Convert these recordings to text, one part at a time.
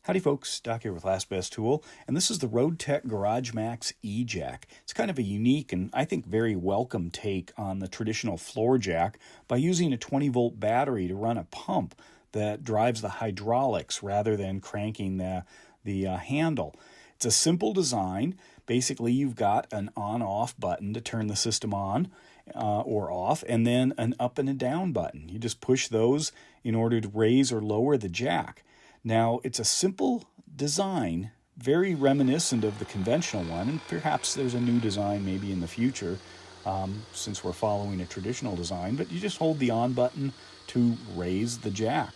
Howdy folks, Doc here with Last Best Tool, and this is the ROADTEK Garagemax eJack. It's kind of a unique and I think very welcome take on the traditional floor jack by using a 20-volt battery to run a pump that drives the hydraulics rather than cranking the handle. It's a simple design. Basically, you've got an on-off button to turn the system on or off, and then an up and a down button. You just push those in order to raise or lower the jack. Now, it's a simple design, very reminiscent of the conventional one, and perhaps there's a new design maybe in the future since we're following a traditional design, but you just hold the on button to raise the jack.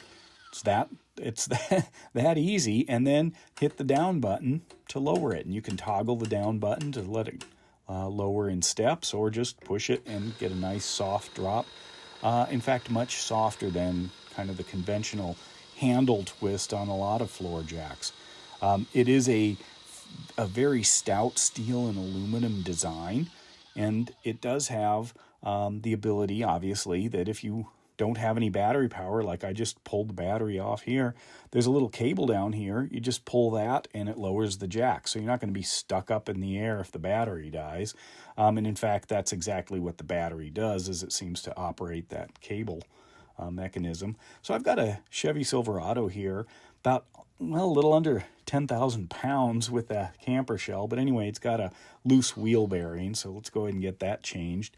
It's that easy, and then hit the down button to lower it, and you can toggle the down button to let it lower in steps, or just push it and get a nice soft drop. In fact, much softer than kind of the conventional handle twist on a lot of floor jacks. It is a very stout steel and aluminum design, and it does have the ability, obviously, that if you don't have any battery power, like I just pulled the battery off here, there's a little cable down here. You just pull that and it lowers the jack. So you're not going to be stuck up in the air if the battery dies. And in fact, that's exactly what the battery does, is it seems to operate that cable mechanism. So I've got a Chevy Silverado here, about, well, a little under 10,000 pounds with a camper shell. But anyway, it's got a loose wheel bearing, so let's go ahead and get that changed.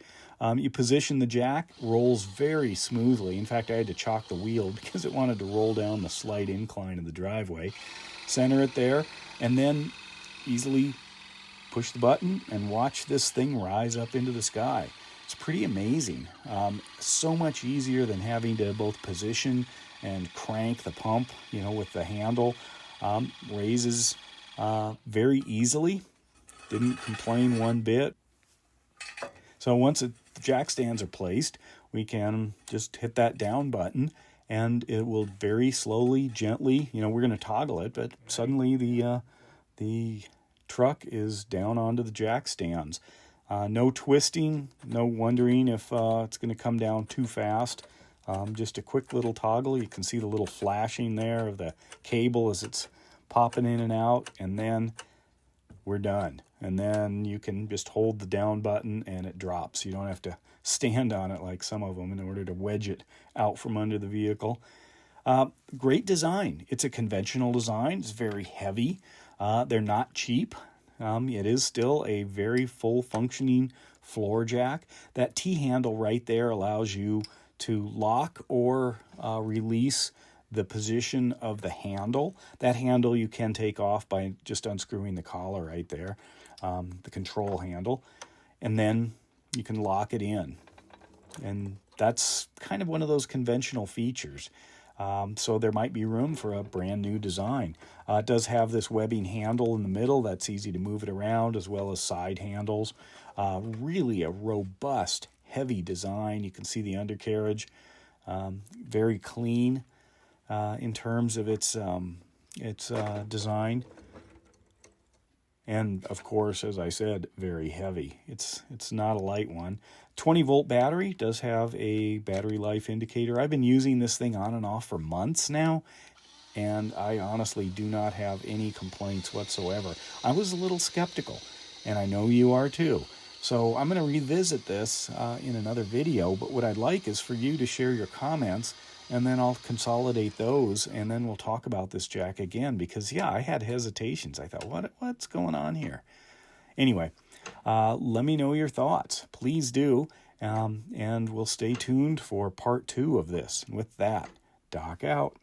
You position the jack, rolls very smoothly. In fact, I had to chock the wheel because it wanted to roll down the slight incline of the driveway. Center it there, and then easily push the button and watch this thing rise up into the sky. It's pretty amazing. So much easier than having to both position and crank the pump, with the handle. Raises very easily. Didn't complain one bit. So once the jack stands are placed, we can just hit that down button, and it will very slowly, gently, we're going to toggle it, but suddenly the truck is down onto the jack stands. No twisting, no wondering if it's going to come down too fast. Just a quick little toggle. You can see the little flashing there of the cable as it's popping in and out, and then we're done. And then you can just hold the down button and it drops. You don't have to stand on it like some of them in order to wedge it out from under the vehicle. Great design. It's a conventional design. It's very heavy. They're not cheap. It is still a very full functioning floor jack. That T-handle right there allows you to lock or release the position of the handle. That handle you can take off by just unscrewing the collar right there, the control handle, and then you can lock it in. And that's kind of one of those conventional features. So there might be room for a brand new design. It does have this webbing handle in the middle that's easy to move it around, as well as side handles. Really a robust, heavy design. You can see the undercarriage, very clean in terms of its design. And of course, as I said, very heavy. It's not a light one. 20-volt battery does have a battery life indicator. I've been using this thing on and off for months now, and I honestly do not have any complaints whatsoever. I was a little skeptical, and I know you are too. So I'm going to revisit this in another video, but what I'd like is for you to share your comments, and then I'll consolidate those, and then we'll talk about this jack again, because, yeah, I had hesitations. I thought, what's going on here? Anyway, let me know your thoughts. Please do, and we'll stay tuned for part 2 of this. And with that, Doc out.